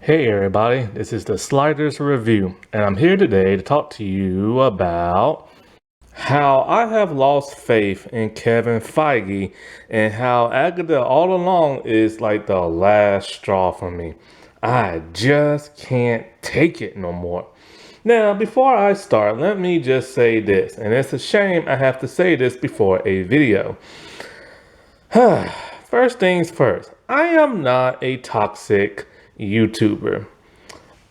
Hey everybody, this is the Sliders Review, and I'm here today to talk to you about how I have lost faith in Kevin Feige and how Agatha all along is like the last straw for me. I just can't take it no more. Now, before I start, let me just say this, and it's a shame I have to say this before a video. First things first, I am not a toxic YouTuber.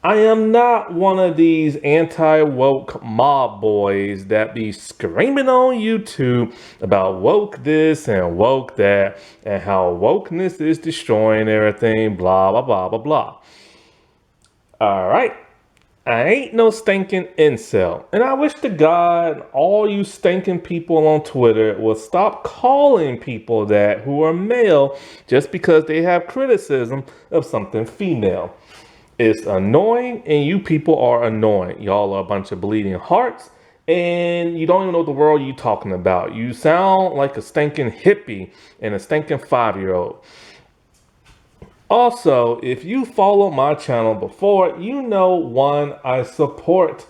I am not one of these anti-woke mob boys that be screaming on YouTube about woke this and woke that and how wokeness is destroying everything, blah, blah, blah, blah, blah. All right. I ain't no stinking incel. And I wish to God all you stinking people on Twitter would stop calling people that who are male just because they have criticism of something female. It's annoying, and you people are annoying. Y'all are a bunch of bleeding hearts, and you don't even know what the world you're talking about. You sound like a stinking hippie and a stinking 5-year-old. Also, if you follow my channel before, you know, one, I support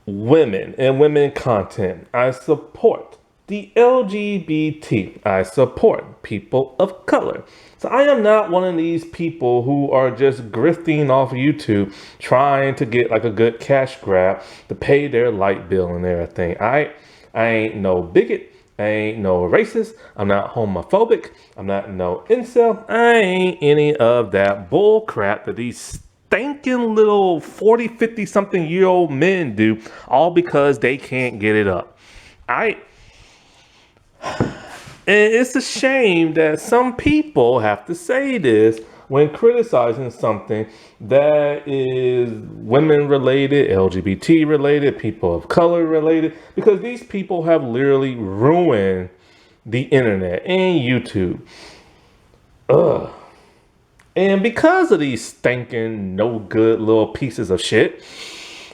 women and women content. I support the LGBT. I support people of color. So I am not one of these people who are just grifting off YouTube trying to get like a good cash grab to pay their light bill and everything. I ain't no bigot. I ain't no racist. I'm not homophobic. I'm not no incel. I ain't any of that bull crap that these stinking little 40, 50 something year old men do, all because they can't get it up. And it's a shame that some people have to say this when criticizing something that is women related, LGBT related, people of color related, because these people have literally ruined the internet and YouTube. Ugh. And because of these stinking, no good little pieces of shit,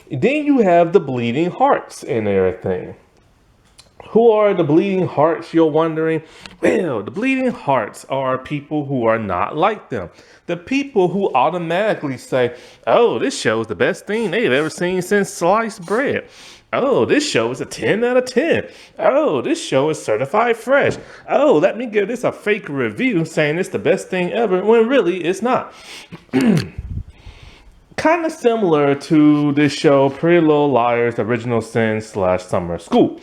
then you have the bleeding hearts and everything. Who are the bleeding hearts, you're wondering? Well, the bleeding hearts are people who are not like them. The people who automatically say, oh, this show is the best thing they've ever seen since sliced bread. Oh, this show is a 10 out of 10. Oh, this show is certified fresh. Oh, let me give this a fake review saying it's the best thing ever, when really it's not. Kind of similar to this show, Pretty Little Liars, Original Sin / Summer School.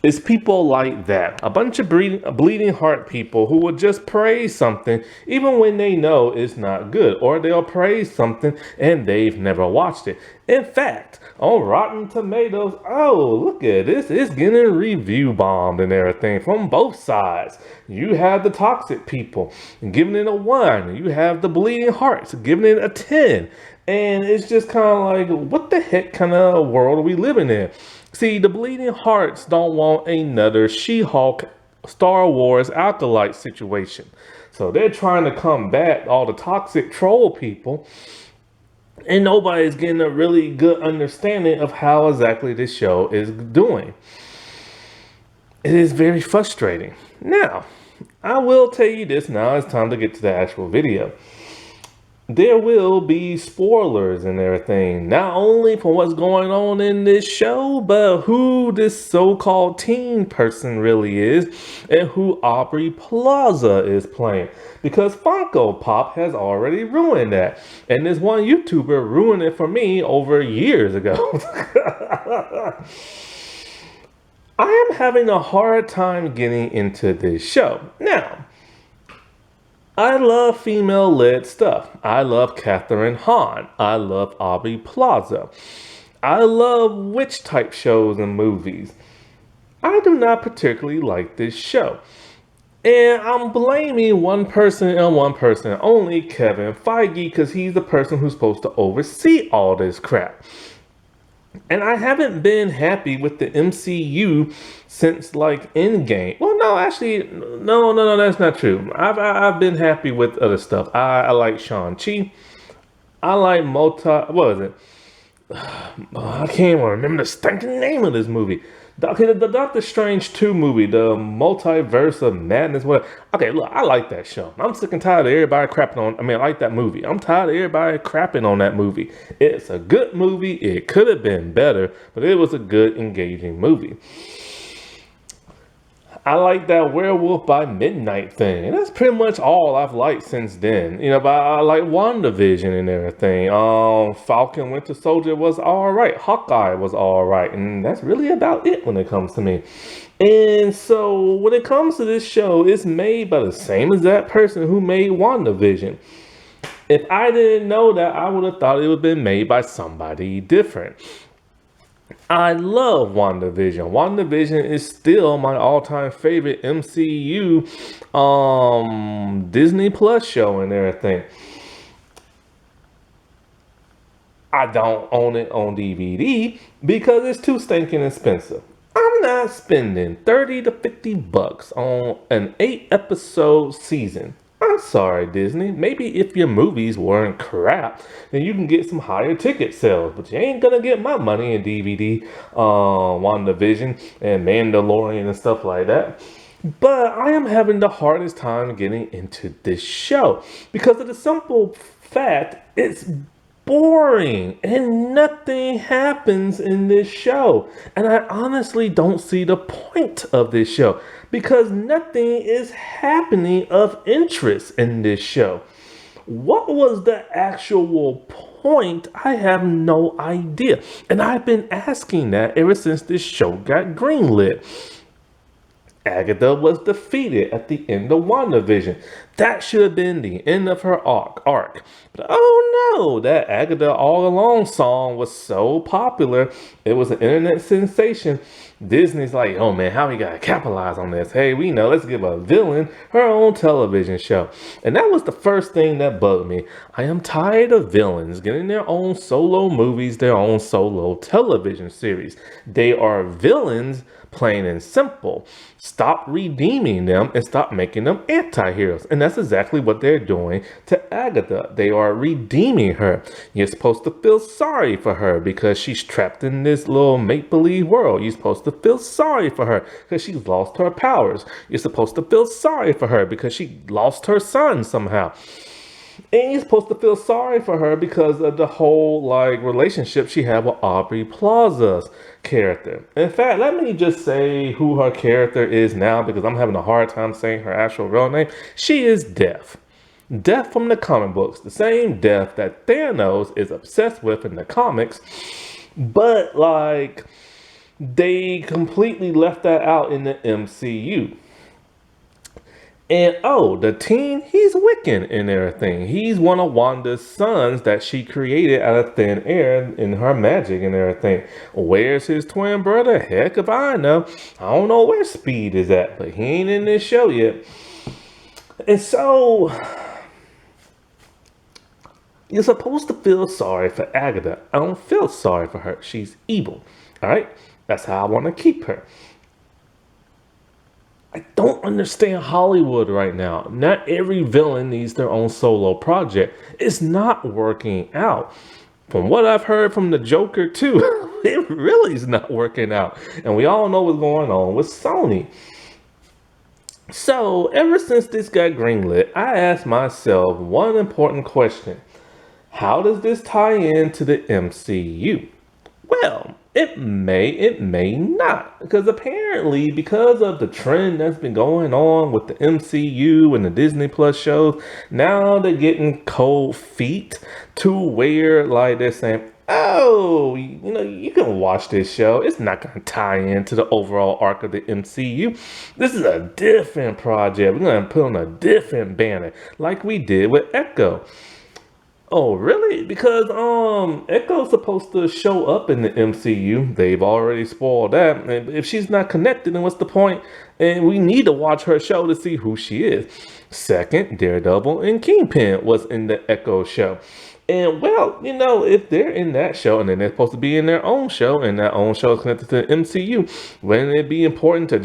It's people like that. A bunch of bleeding heart people who will just praise something even when they know it's not good. Or they'll praise something and they've never watched it. In fact, on Rotten Tomatoes, oh, look at this. It's getting review bombed and everything from both sides. You have the toxic people giving it a 1. You have the bleeding hearts giving it a 10. And it's just kind of like, what the heck kind of world are we living in? See, the bleeding hearts don't want another She-Hulk Star Wars acolyte situation. So they're trying to combat all the toxic troll people. And nobody's getting a really good understanding of how exactly this show is doing. It is very frustrating. Now, I will tell you this. Now it's time to get to the actual video. There will be spoilers and everything, not only for what's going on in this show, but who this so-called teen person really is and who Aubrey Plaza is playing. Because Funko Pop has already ruined that. And this one YouTuber ruined it for me over years ago. I am having a hard time getting into this show. Now, I love female-led stuff. I love Catherine Hahn. I love Aubrey Plaza. I love witch-type shows and movies. I do not particularly like this show. And I'm blaming one person and one person only, Kevin Feige, because he's the person who's supposed to oversee all this crap. And I haven't been happy with the MCU since like Endgame. Well, no, actually, no, that's not true. I've been happy with other stuff. I like Shang-Chi. I like what was it? I can't even remember the stinking name of this movie. Okay, the Doctor Strange 2 movie, the Multiverse of Madness, what? Okay, look, I like that show. I'm sick and tired of everybody crapping on, I like that movie. I'm tired of everybody crapping on that movie. It's a good movie. It could have been better, but it was a good, engaging movie. I like that Werewolf by Midnight thing. And that's pretty much all I've liked since then. But I like WandaVision and everything. Falcon Winter Soldier was alright. Hawkeye was alright. And that's really about it when it comes to me. And so when it comes to this show, it's made by the same exact person who made WandaVision. If I didn't know that, I would have thought it would have been made by somebody different. I love WandaVision. WandaVision is still my all-time favorite MCU Disney Plus show and everything. I don't own it on DVD because it's too stinking expensive. I'm not spending 30 to 50 bucks on an 8-episode season. I'm sorry, Disney. Maybe if your movies weren't crap, then you can get some higher ticket sales. But you ain't gonna get my money in DVD, WandaVision, and Mandalorian and stuff like that. But I am having the hardest time getting into this show because of the simple fact it's boring and nothing happens in this show. And I honestly don't see the point of this show because nothing is happening of interest in this show. What was the actual point? I have no idea. And I've been asking that ever since this show got greenlit. Agatha was defeated at the end of WandaVision. That should have been the end of her arc. But oh no, that Agatha All Along song was so popular, it was an internet sensation. Disney's like, oh man, how we gotta capitalize on this? Hey, we know, let's give a villain her own television show. And that was the first thing that bugged me. I am tired of villains getting their own solo movies, their own solo television series. They are villains, plain and simple. Stop redeeming them and stop making them anti-heroes. And that's exactly what they're doing to Agatha. They are redeeming her. You're supposed to feel sorry for her because she's trapped in this little make-believe world. You're supposed to feel sorry for her because she's lost her powers. You're supposed to feel sorry for her because she lost her son somehow. And you're supposed to feel sorry for her because of the whole relationship she had with Aubrey Plaza's character. In fact, let me just say who her character is now because I'm having a hard time saying her actual real name. She is Death. Death from the comic books. The same Death that Thanos is obsessed with in the comics. But they completely left that out in the MCU. And the teen, he's Wiccan and everything. He's one of Wanda's sons that she created out of thin air in her magic and everything. Where's his twin brother? Heck if I know. I don't know where Speed is at, but he ain't in this show yet. And so, you're supposed to feel sorry for Agatha. I don't feel sorry for her. She's evil. All right? That's how I want to keep her. I don't understand Hollywood right now. Not every villain needs their own solo project. It's not working out. From what I've heard from the Joker too, it really is not working out. And we all know what's going on with Sony. So ever since this got greenlit, I asked myself one important question. How does this tie into the MCU? Well, it may not. Because apparently, because of the trend that's been going on with the MCU and the Disney Plus shows, now they're getting cold feet to where they're saying, oh, you can watch this show. It's not going to tie into the overall arc of the MCU. This is a different project. We're going to put on a different banner like we did with Echo. Oh, really? Because Echo's supposed to show up in the MCU. They've already spoiled that. And if she's not connected, then what's the point? And we need to watch her show to see who she is. Second, Daredevil and Kingpin was in the Echo show. And well, if they're in that show and then they're supposed to be in their own show and that own show is connected to the MCU, wouldn't it be important to,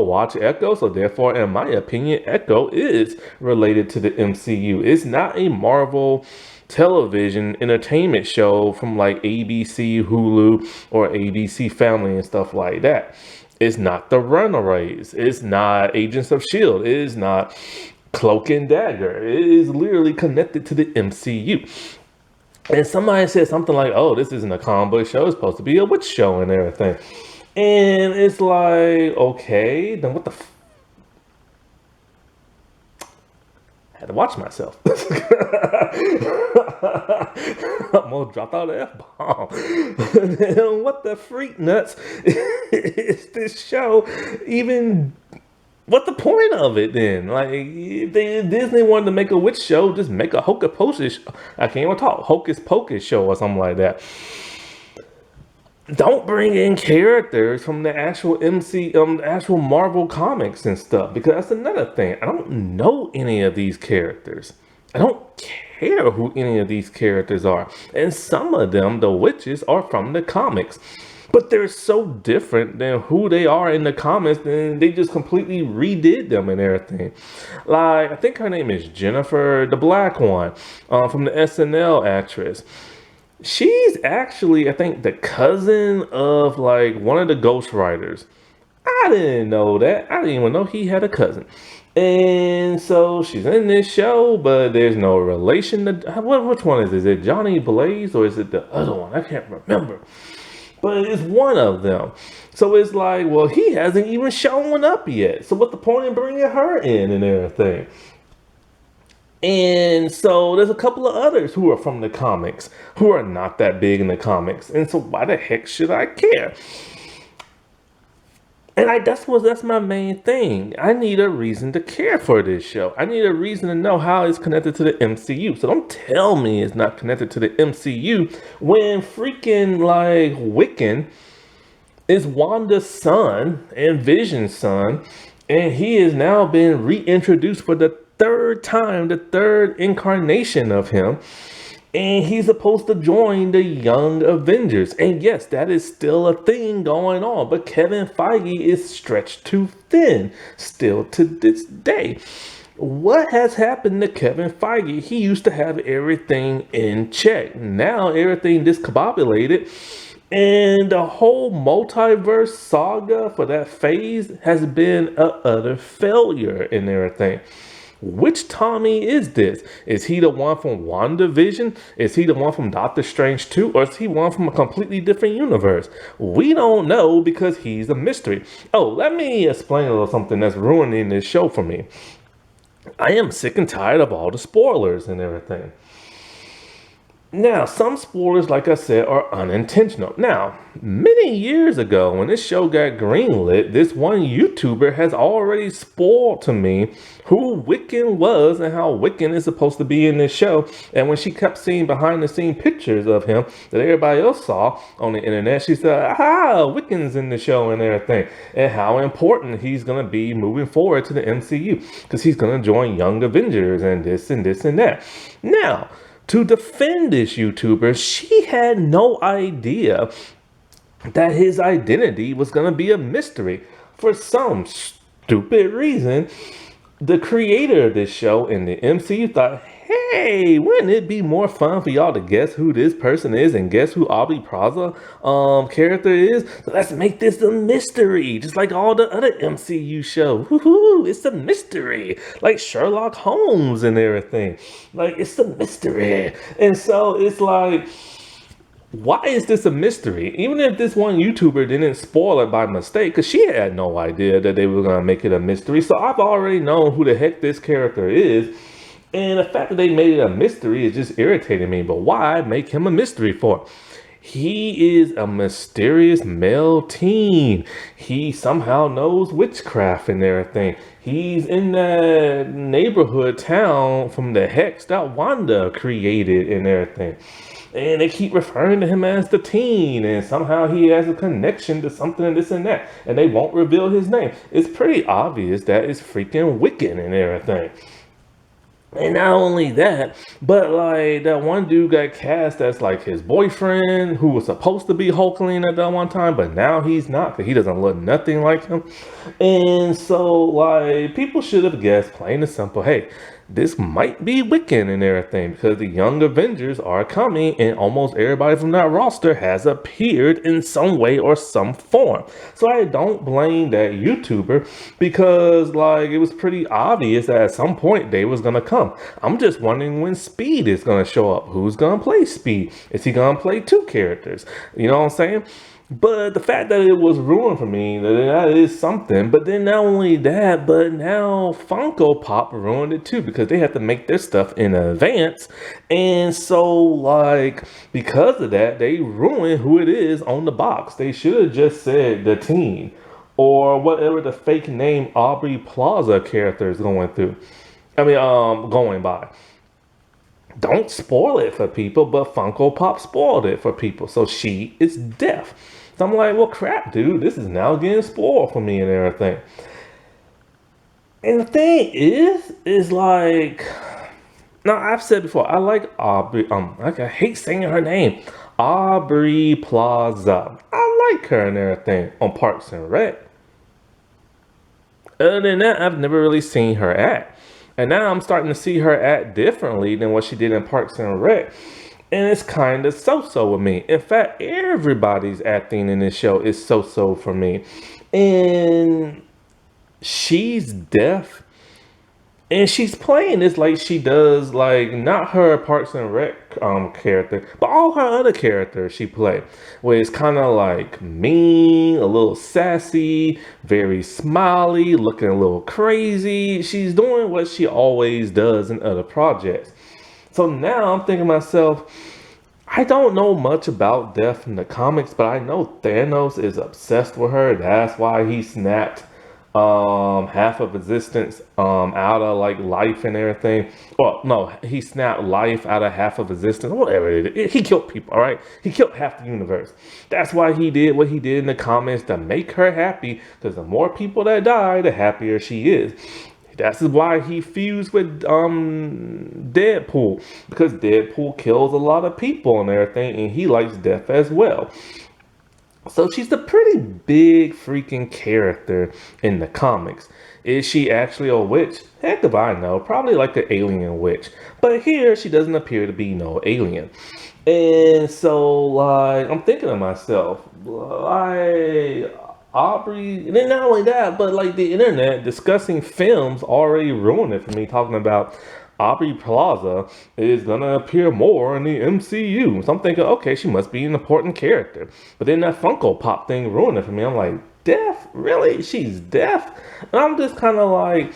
watch Echo? So therefore, in my opinion, Echo is related to the MCU. It's not a Marvel television entertainment show from like ABC, Hulu, or ABC Family and stuff like that. It's not the Runaways. It's not Agents of S.H.I.E.L.D. It is not Cloak and Dagger. It is literally connected to the MCU. And somebody said something like, oh, this isn't a comic book show. It's supposed to be a witch show and everything. And it's like, okay, then what the I had to watch myself. Almost dropped out the F-bomb. What the freak nuts is this show even? What the point of it then? Like, if Disney wanted to make a witch show, just make a hocus pocus. I can't even talk. Hocus pocus show or something like that. Don't bring in characters from the actual actual Marvel comics and stuff, because that's another thing. I don't know any of these characters. I don't care who any of these characters are. And some of them, the witches, are from the comics. But they're so different than who they are in the comics, and they just completely redid them and everything. Like, I think her name is Jennifer, the black one, from the SNL actress. She's actually, I think, the cousin of like one of the ghostwriters. I didn't know that. I didn't even know he had a cousin. And so she's in this show, but there's no relation to which one is it? Is it Johnny Blaze or is it the other one? I can't remember. But it's one of them. So it's like, well, he hasn't even shown up yet. So what's the point in bringing her in and everything? And so there's a couple of others who are from the comics who are not that big in the comics. And so why the heck should I care? And that's my main thing. I need a reason to care for this show. I need a reason to know how it's connected to the MCU. So don't tell me it's not connected to the MCU when freaking like Wiccan is Wanda's son and Vision's son, and he has now been reintroduced for the third time, the third incarnation of him. And he's supposed to join the Young Avengers. And yes, that is still a thing going on. But Kevin Feige is stretched too thin still to this day. What has happened to Kevin Feige? He used to have everything in check. Now everything discombobulated. And the whole multiverse saga for that phase has been a utter failure and everything. Which Tommy is this? Is he the one from WandaVision? Is he the one from Doctor Strange 2? Or is he one from a completely different universe? We don't know because he's a mystery. Oh, let me explain a little something that's ruining this show for me. I am sick and tired of all the spoilers and everything. Now, some spoilers, like I said, are unintentional. Now, many years ago, when this show got greenlit, this one YouTuber has already spoiled to me who Wiccan was and how Wiccan is supposed to be in this show. And when she kept seeing behind-the-scene pictures of him that everybody else saw on the internet, she said, Wiccan's in the show and everything. And how important he's going to be moving forward to the MCU. Because he's going to join Young Avengers and this and this and that. Now, to defend this YouTuber, she had no idea that his identity was going to be a mystery. For some stupid reason, the creator of this show in the MCU thought, hey, wouldn't it be more fun for y'all to guess who this person is and guess who Aubrey Plaza character is? So let's make this a mystery, just like all the other MCU shows. Woohoo, it's a mystery, like Sherlock Holmes and everything. Like, it's a mystery. And so it's like, why is this a mystery? Even if this one YouTuber didn't spoil it by mistake, because she had no idea that they were going to make it a mystery. So I've already known who the heck this character is. And the fact that they made it a mystery is just irritating me. But why make him a mystery for? He is a mysterious male teen. He somehow knows witchcraft and everything. He's in that neighborhood town from the hex that Wanda created and everything. And they keep referring to him as the teen, and somehow he has a connection to something and this and that. And they won't reveal his name. It's pretty obvious that it's freaking Wiccan and everything. And not only that, but like that one dude got cast as like his boyfriend who was supposed to be Hulkling at that one time, but now he's not because he doesn't look nothing like him. And so like people should have guessed, plain and simple, hey, this might be Wiccan and everything, because the Young Avengers are coming and almost everybody from that roster has appeared in some way or some form. So I don't blame that YouTuber, because like it was pretty obvious that at some point they was gonna come. I'm just wondering when Speed is gonna show up. Who's gonna play Speed? Is he gonna play two characters? You know what I'm saying? But the fact that it was ruined for me, that is something. But then not only that, but now Funko Pop ruined it too, because they have to make their stuff in advance. And so, like, because of that, they ruined who it is on the box. They should have just said the teen, or whatever the fake name Aubrey Plaza character is going through. Going by. Don't spoil it for people, but Funko Pop spoiled it for people. So she is deaf. So I'm like, well, crap, dude, this is now getting spoiled for me and everything. And the thing is like, now I've said before, I like Aubrey, I hate saying her name, Aubrey Plaza. I like her and everything on Parks and Rec. Other than that, I've never really seen her act. And now I'm starting to see her act differently than what she did in Parks and Rec. And it's kind of so-so with me. In fact, everybody's acting in this show is so-so for me. And she's deaf. And she's playing this like she does, like, not her Parks and Rec character, but all her other characters she played. Where it's kind of like mean, a little sassy, very smiley, looking a little crazy. She's doing what she always does in other projects. So now I'm thinking to myself, I don't know much about Death in the comics, but I know Thanos is obsessed with her. That's why he snapped half of existence out of like life and everything. Well, no, he snapped life out of half of existence, whatever it is. He killed people, all right? He killed half the universe. That's why he did what he did in the comics, to make her happy, because the more people that die, the happier she is. That's why he fused with Deadpool, because Deadpool kills a lot of people and everything, and he likes death as well. So she's a pretty big freaking character in the comics. Is she actually a witch? Heck if I know. Probably like an alien witch. But here she doesn't appear to be no alien. And so like I'm thinking to myself, like Aubrey, and then not only that, but like the internet discussing films already ruined it for me, talking about Aubrey Plaza is gonna appear more in the MCU. So I'm thinking, okay, she must be an important character. But then that Funko Pop thing ruined it for me. I'm like, deaf? Really? She's deaf? And I'm just kind of like,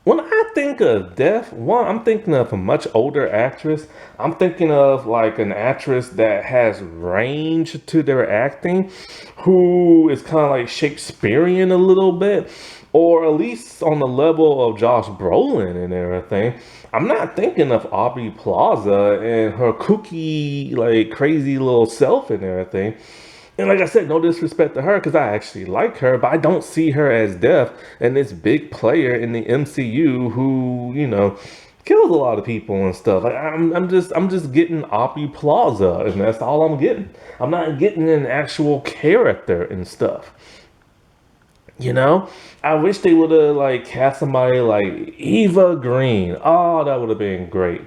when I think of deaf, one, I'm thinking of a much older actress. I'm thinking of like an actress that has range to their acting, who is kind of like Shakespearean a little bit, or at least on the level of Josh Brolin and everything. I'm not thinking of Aubrey Plaza and her kooky, like crazy little self and everything. And like I said, no disrespect to her, because I actually like her, but I don't see her as deaf and this big player in the MCU who, you know, kills a lot of people and stuff. Like I'm just getting Aubrey Plaza, and that's all I'm getting. I'm not getting an actual character and stuff. You know, I wish they would have like cast somebody like Eva Green. Oh, that would have been great.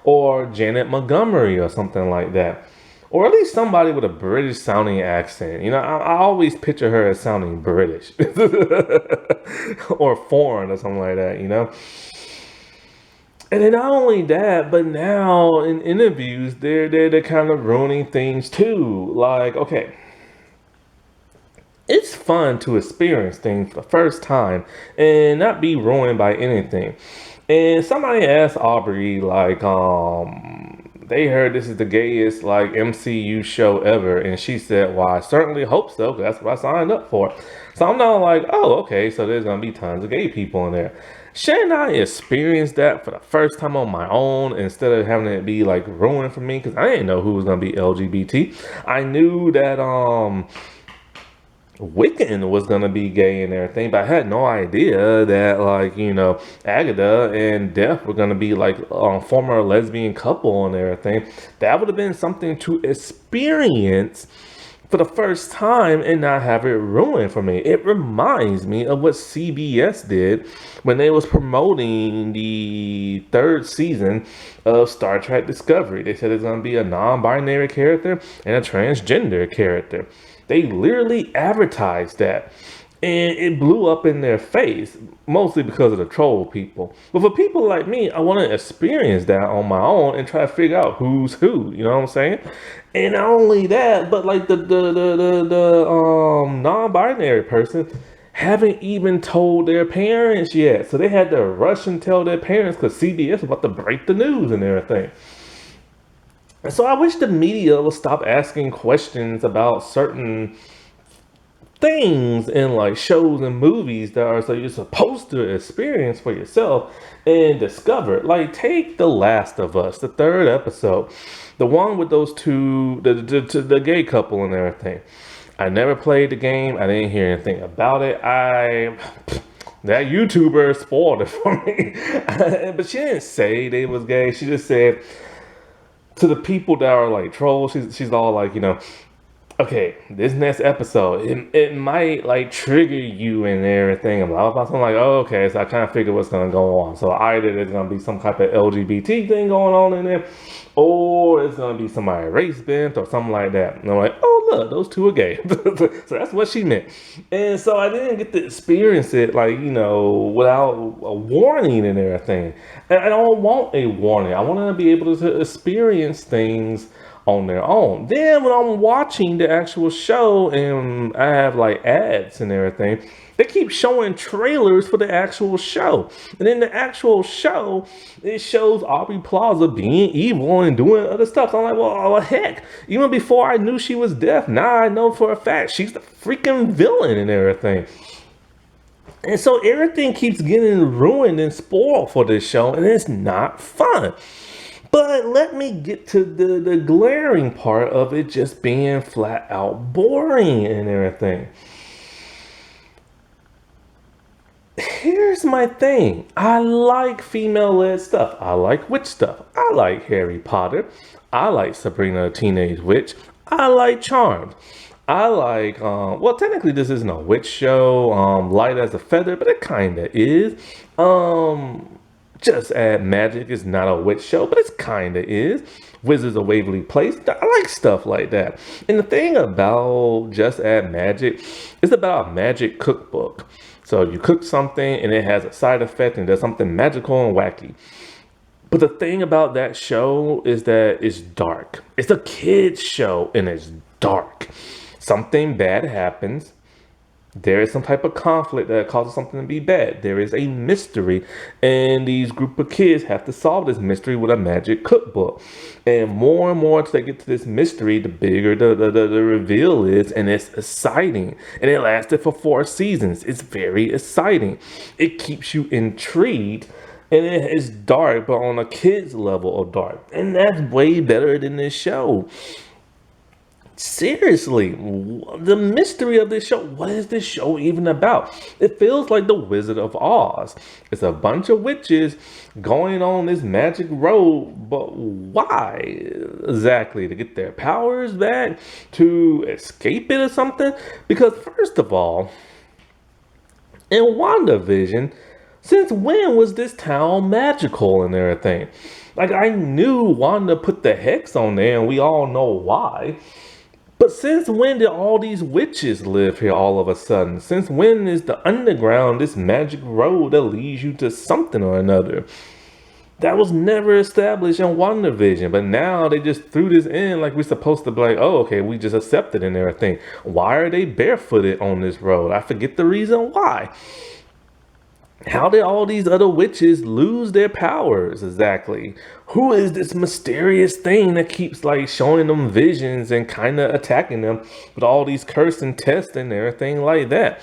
Or Janet Montgomery or something like that. Or at least somebody with a British sounding accent. You know, I always picture her as sounding British. Or foreign or something like that, you know. And then not only that, but now in interviews, they're kind of ruining things too. Like, okay, it's fun to experience things for the first time and not be ruined by anything. And somebody asked Aubrey, like, they heard this is the gayest, like, MCU show ever. And she said, well, I certainly hope so, because that's what I signed up for. So I'm now like, oh, okay, so there's going to be tons of gay people in there. Shouldn't I experience that for the first time on my own instead of having it be, like, ruined for me? Because I didn't know who was going to be LGBT. I knew that, Wiccan was gonna be gay and everything, but I had no idea that, like, you know, Agatha and Death were gonna be like former lesbian couple and everything. That would have been something to experience for the first time and not have it ruined for me. It reminds me of what CBS did when they was promoting the third season of Star Trek Discovery. They said it's going to be a non-binary character and a transgender character. They literally advertised that. And it blew up in their face, mostly because of the troll people. But for people like me, I want to experience that on my own and try to figure out who's who. You know what I'm saying? And not only that, but like the non-binary person haven't even told their parents yet. So they had to rush and tell their parents because CBS was about to break the news and everything. And so I wish the media would stop asking questions about certain things in like shows and movies that are so you're supposed to experience for yourself and discover. Like take The Last of Us, the third episode, the one with those two, the gay couple and everything. I never played the game. I didn't hear anything about it. That YouTuber spoiled it for me. But she didn't say they was gay. She just said to the people that are like trolls, she's all like, you know, okay, this next episode, it might like trigger you and everything. And blah, blah, blah. So I'm like, oh, okay. So I kind of figure what's going to go on. So either there's going to be some type of LGBT thing going on in there, or it's going to be somebody race bent or something like that. And I'm like, oh, look, those two are gay. So that's what she meant. And so I didn't get to experience it like, you know, without a warning and everything. And I don't want a warning. I want to be able to experience things on their own. Then when I'm watching the actual show and I have like ads and everything, they keep showing trailers for the actual show. And in the actual show, it shows Aubrey Plaza being evil and doing other stuff. So I'm like, well, heck, even before I knew she was deaf, now I know for a fact she's the freaking villain and everything. And so everything keeps getting ruined and spoiled for this show, and it's not fun. But let me get to the glaring part of it just being flat out boring and everything. Here's my thing. I like female-led stuff. I like witch stuff. I like Harry Potter. I like Sabrina the Teenage Witch. I like Charmed. I like, well, technically this isn't a witch show, light as a feather, but it kind of is. Just Add Magic is not a witch show, but it kind of is. Wizards of Waverly Place, I like stuff like that. And the thing about Just Add Magic, it's about a magic cookbook. So you cook something and it has a side effect and does something magical and wacky. But the thing about that show is that it's dark. It's a kid's show and it's dark. Something bad happens. There is some type of conflict that causes something to be bad. There is a mystery, and these group of kids have to solve this mystery with a magic cookbook. And more as they get to this mystery, the bigger the reveal is, and it's exciting. And it lasted for 4 seasons. It's very exciting. It keeps you intrigued, and it is dark, but on a kid's level of dark. And that's way better than this show. Seriously, the mystery of this show, what is this show even about? It feels like the Wizard of Oz. It's a bunch of witches going on this magic road, but why exactly? To get their powers back? To escape it or something? Because first of all, in WandaVision, since when was this town magical and everything? Like, I knew Wanda put the hex on there and we all know why. But since when did all these witches live here all of a sudden? Since when is the underground this magic road that leads you to something or another? That was never established in WandaVision, but now they just threw this in like we're supposed to be like, oh, okay, we just accepted and everything. Why are they barefooted on this road? I forget the reason why. How did all these other witches lose their powers exactly? Who is this mysterious thing that keeps like showing them visions and kind of attacking them with all these curse and tests and everything like that?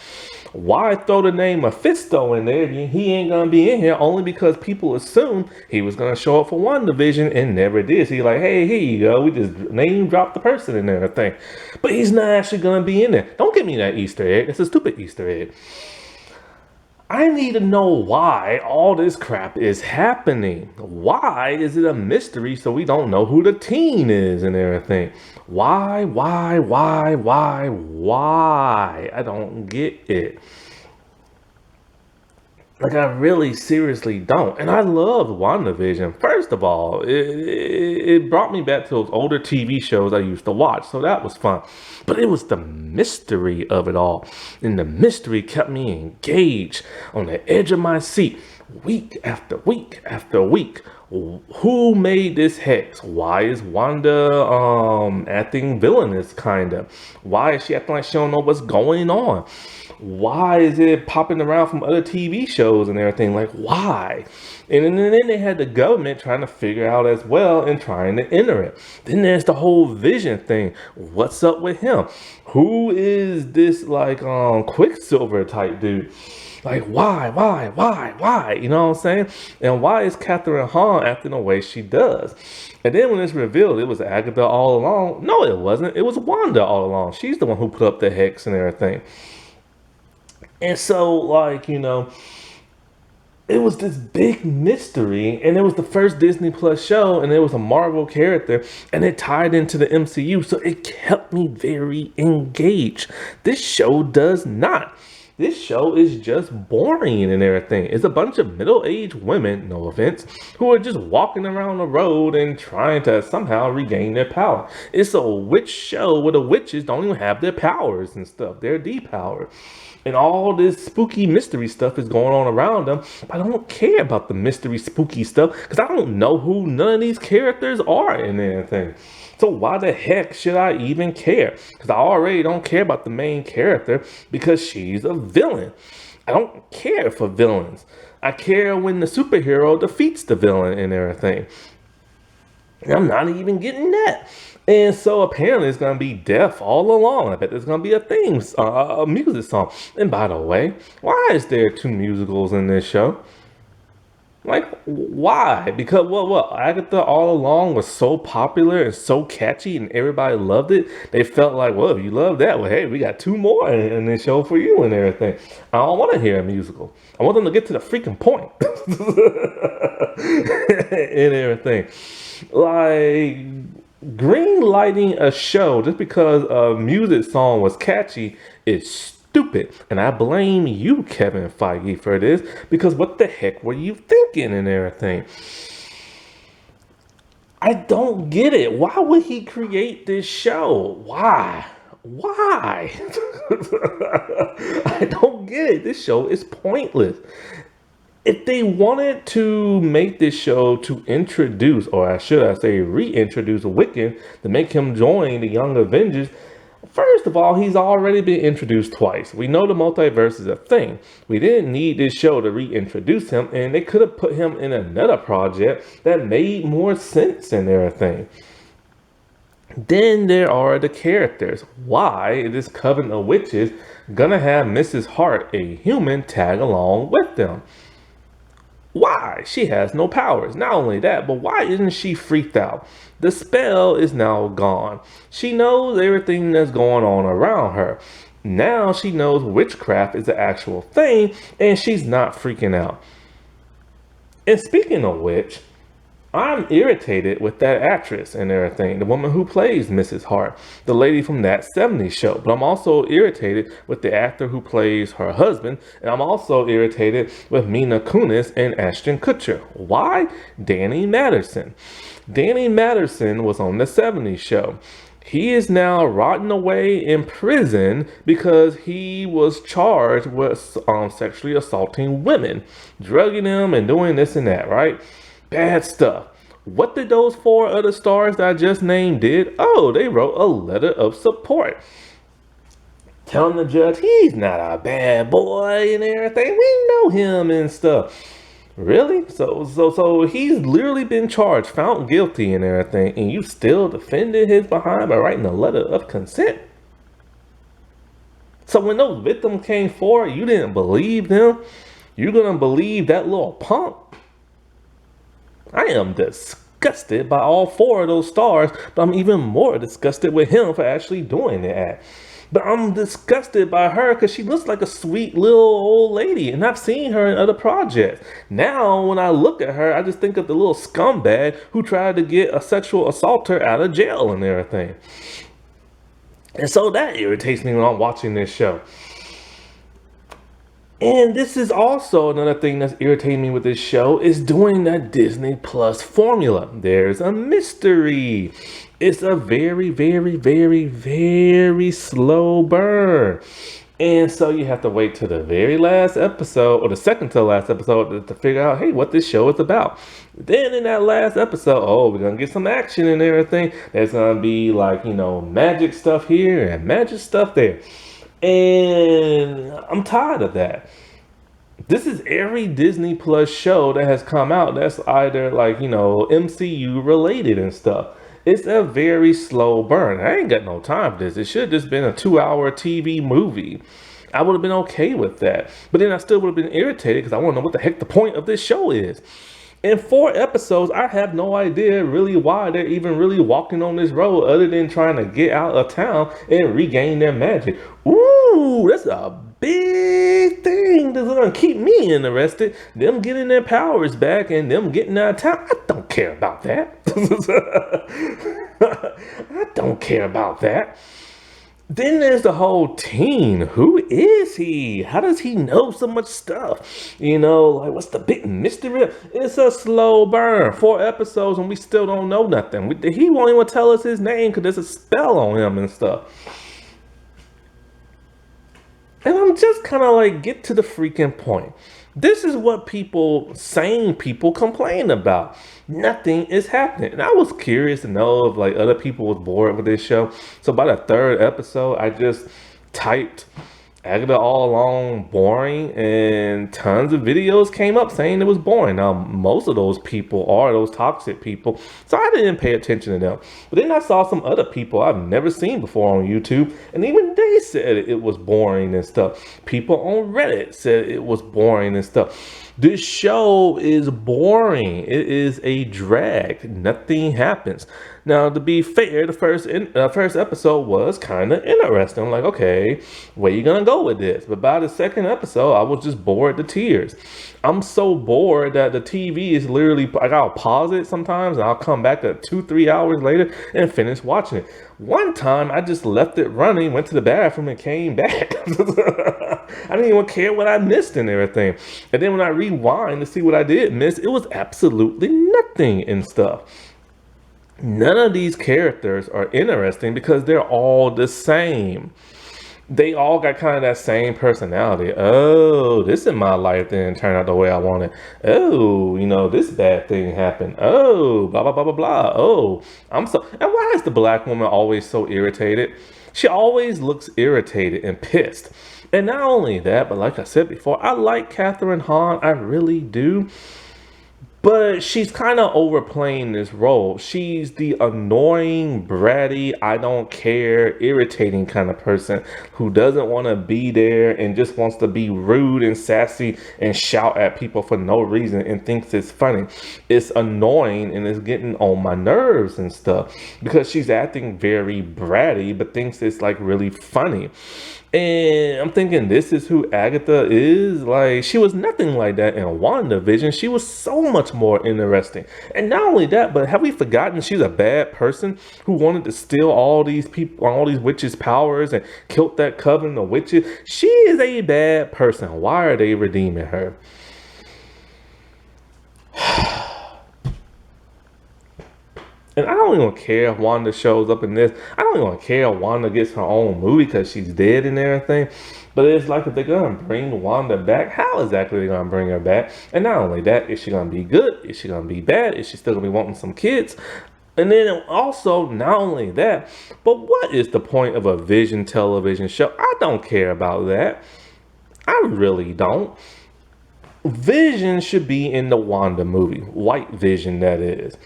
Why throw the name Mephisto in there? He ain't gonna be in here only because people assumed he was gonna show up for WandaVision and never did. So he's like, hey, here you go. We just name dropped the person and everything. But he's not actually gonna be in there. Don't give me that Easter egg. It's a stupid Easter egg. I need to know why all this crap is happening. Why is it a mystery so we don't know who the teen is and everything? Why? I don't get it. Like, I really seriously don't. And I loved WandaVision. First of all, it brought me back to those older TV shows I used to watch. So that was fun. But it was the mystery of it all. And the mystery kept me engaged on the edge of my seat week after week after week. Who made this hex? Why is Wanda acting villainous, kinda? Why is she acting like she don't know what's going on? Why is it popping around from other TV shows and everything? Like, why? And then they had the government trying to figure out as well and trying to enter it. Then there's the whole Vision thing. What's up with him? Who is this, like, Quicksilver type dude? Like, why? You know what I'm saying? And why is Catherine Hahn acting the way she does? And then when it's revealed it was Agatha all along, no, it wasn't. It was Wanda all along. She's the one who put up the hex and everything. And so, like, you know, it was this big mystery, and it was the first Disney Plus show, and it was a Marvel character, and it tied into the MCU, so it kept me very engaged. This show does not. This show is just boring and everything. It's a bunch of middle-aged women, no offense, who are just walking around the road and trying to somehow regain their power. It's a witch show where the witches don't even have their powers and stuff. They're depowered. And all this spooky mystery stuff is going on around them. But I don't care about the mystery spooky stuff because I don't know who none of these characters are in anything. So why the heck should I even care? Because I already don't care about the main character because she's a villain. I don't care for villains. I care when the superhero defeats the villain and everything. And I'm not even getting that. And so apparently it's going to be deaf all along. I bet there's going to be a theme, a music song. And by the way, why is there 2 musicals in this show? Like, why? Because what? Agatha all along was so popular and so catchy and everybody loved it. They felt like, well, if you love that, well, hey, we got 2 more in this show for you and everything. I don't want to hear a musical. I want them to get to the freaking point. And everything. Like, green lighting a show just because a music song was catchy is stupid. And I blame you, Kevin Feige, for this, because what the heck were you thinking and everything? I don't get it. Why would he create this show? Why? I don't get it. This show is pointless. If they wanted to make this show to introduce, or should I say reintroduce Wiccan to make him join the Young Avengers, first of all, he's already been introduced twice. We know the multiverse is a thing. We didn't need this show to reintroduce him, and they could have put him in another project that made more sense and everything. Then there are the characters. Why is this coven of witches gonna have Mrs. Hart, a human, tag along with them? Why? She has no powers. Not only that, but why isn't she freaked out? The spell is now gone. She knows everything that's going on around her. Now she knows witchcraft is the actual thing, and she's not freaking out. And speaking of which, I'm irritated with that actress and everything, the woman who plays Mrs. Hart, the lady from That 70s Show. But I'm also irritated with the actor who plays her husband, and I'm also irritated with Mila Kunis and Ashton Kutcher. Why? Danny Masterson. Danny Masterson was on The 70s Show. He is now rotting away in prison because he was charged with sexually assaulting women, drugging them and doing this and that, right? Bad stuff. What did those 4 other stars that I just named did? Oh, they wrote a letter of support, telling the judge he's not a bad boy and everything. We know him and stuff. Really? So he's literally been charged, found guilty and everything, and you still defended his behind by writing a letter of consent? So when those victims came forward, you didn't believe them? You're gonna believe that little punk? I am disgusted by all 4 of those stars, but I'm even more disgusted with him for actually doing that. But I'm disgusted by her because she looks like a sweet little old lady, and I've seen her in other projects. Now, when I look at her, I just think of the little scumbag who tried to get a sexual assaulter out of jail and everything. And so that irritates me when I'm watching this show. And this is also another thing that's irritating me with this show is doing that Disney Plus formula. There's a mystery. It's a very, very, very, very slow burn. And so you have to wait to the very last episode, or the second to the last episode, to figure out, hey, what this show is about. Then in that last episode, oh, we're going to get some action and everything. There's going to be like, magic stuff here and magic stuff there. And I'm tired of that. This is every Disney Plus show that has come out that's either like, MCU related and stuff. It's a very slow burn. I ain't got no time for this. It should have just been a 2-hour TV movie. I would have been okay with that. But then I still would have been irritated because I want to know what the heck the point of this show is. In 4 episodes, I have no idea really why they're even really walking on this road other than trying to get out of town and regain their magic. Ooh, that's a big thing that's going to keep me interested. Them getting their powers back and them getting out of town. I don't care about that. I don't care about that. Then there's the whole teen. Who is he? How does he know so much stuff? Like what's the big mystery? It's a slow burn. 4 episodes and we still don't know nothing. He won't even tell us his name because there's a spell on him and stuff. And I'm just kind of like, get to the freaking point. This is what sane people complain about. Nothing is happening. And I was curious to know if like other people was bored with this show. So by the 3rd episode, I just typed Agatha all along boring, and tons of videos came up saying it was boring. Now, most of those people are those toxic people, so I didn't pay attention to them. But then I saw some other people I've never seen before on YouTube, and even they said it was boring and stuff. People on Reddit said it was boring and stuff. This show is boring. It is a drag. Nothing happens. Now, to be fair, the first episode was kind of interesting. I'm like, okay, where you gonna go with this? But by the 2nd episode, I was just bored to tears. I'm so bored that the TV is literally, I'll pause it sometimes and I'll come back 2-3 hours later and finish watching it. One time, I just left it running, went to the bathroom and came back. I didn't even care what I missed and everything. And then when I rewind to see what I did miss, it was absolutely nothing and stuff. None of these characters are interesting because they're all the same. They all got kind of that same personality. Oh, this in my life didn't turn out the way I wanted. Oh, this bad thing happened. Oh, blah, blah, blah, blah, blah. Oh, and why is the black woman always so irritated? She always looks irritated and pissed. And not only that, but like I said before, I like Catherine Hahn. I really do. But she's kind of overplaying this role. She's the annoying, bratty, I don't care, irritating kind of person who doesn't want to be there and just wants to be rude and sassy and shout at people for no reason and thinks it's funny. It's annoying and it's getting on my nerves and stuff because she's acting very bratty but thinks it's like really funny. And I'm thinking, this is who Agatha is? Like, she was nothing like that in WandaVision. She was so much more interesting. And not only that, but have we forgotten she's a bad person who wanted to steal all these people, all these witches' powers and killed that coven of witches? She is a bad person. Why are they redeeming her? And I don't even care if Wanda shows up in this. I don't even care if Wanda gets her own movie because she's dead and everything. But it's like, if they're going to bring Wanda back, how exactly are they going to bring her back? And not only that, is she going to be good? Is she going to be bad? Is she still going to be wanting some kids? And then also, not only that, but what is the point of a Vision television show? I don't care about that. I really don't. Vision should be in the Wanda movie. White Vision, that is.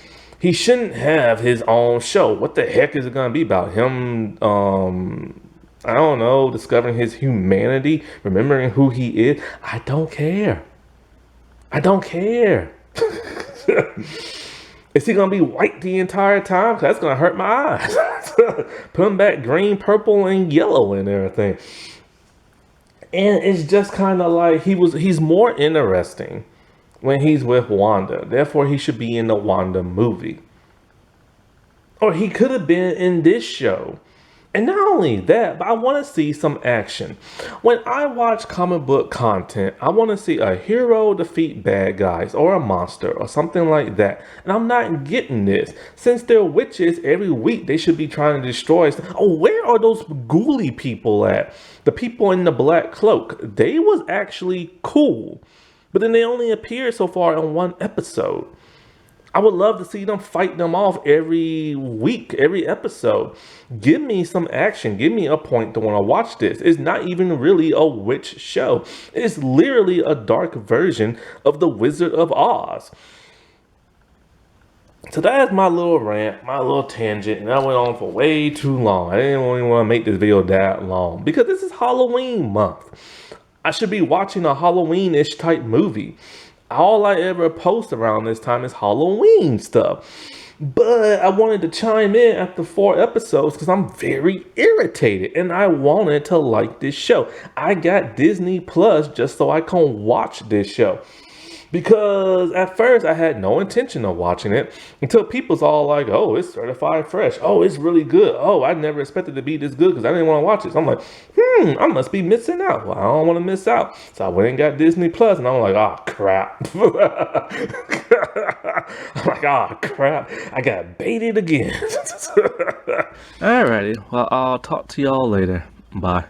He shouldn't have his own show. What the heck is it going to be about? Him, I don't know, discovering his humanity, remembering who he is? I don't care. I don't care. Is he going to be white the entire time? 'Cause that's going to hurt my eyes. Put them back green, purple, and yellow and everything. And it's just kind of like he's more interesting when he's with Wanda. Therefore, he should be in the Wanda movie. Or he could have been in this show. And not only that, but I want to see some action. When I watch comic book content, I want to see a hero defeat bad guys or a monster or something like that. And I'm not getting this. Since they're witches, every week they should be trying to destroy us. Oh, where are those ghouly people at? The people in the black cloak. They was actually cool. But then they only appeared so far in one episode. I would love to see them fight them off every week, every episode. Give me some action. Give me a point to want to watch this. It's not even really a witch show. It's literally a dark version of The Wizard of Oz. So that's my little rant, my little tangent, and I went on for way too long. I didn't really want to make this video that long because this is Halloween month. I should be watching a Halloween-ish type movie. All I ever post around this time is Halloween stuff. But I wanted to chime in after 4 episodes because I'm very irritated and I wanted to like this show. I got Disney Plus just so I can watch this show. Because at first I had no intention of watching it until people's all like, oh, it's certified fresh. Oh, it's really good. Oh, I never expected it to be this good because I didn't want to watch it. So I'm like, I must be missing out. Well, I don't want to miss out. So I went and got Disney Plus and I'm like, oh, crap. I'm like, oh, crap. I got baited again. Alrighty. Well, I'll talk to y'all later. Bye.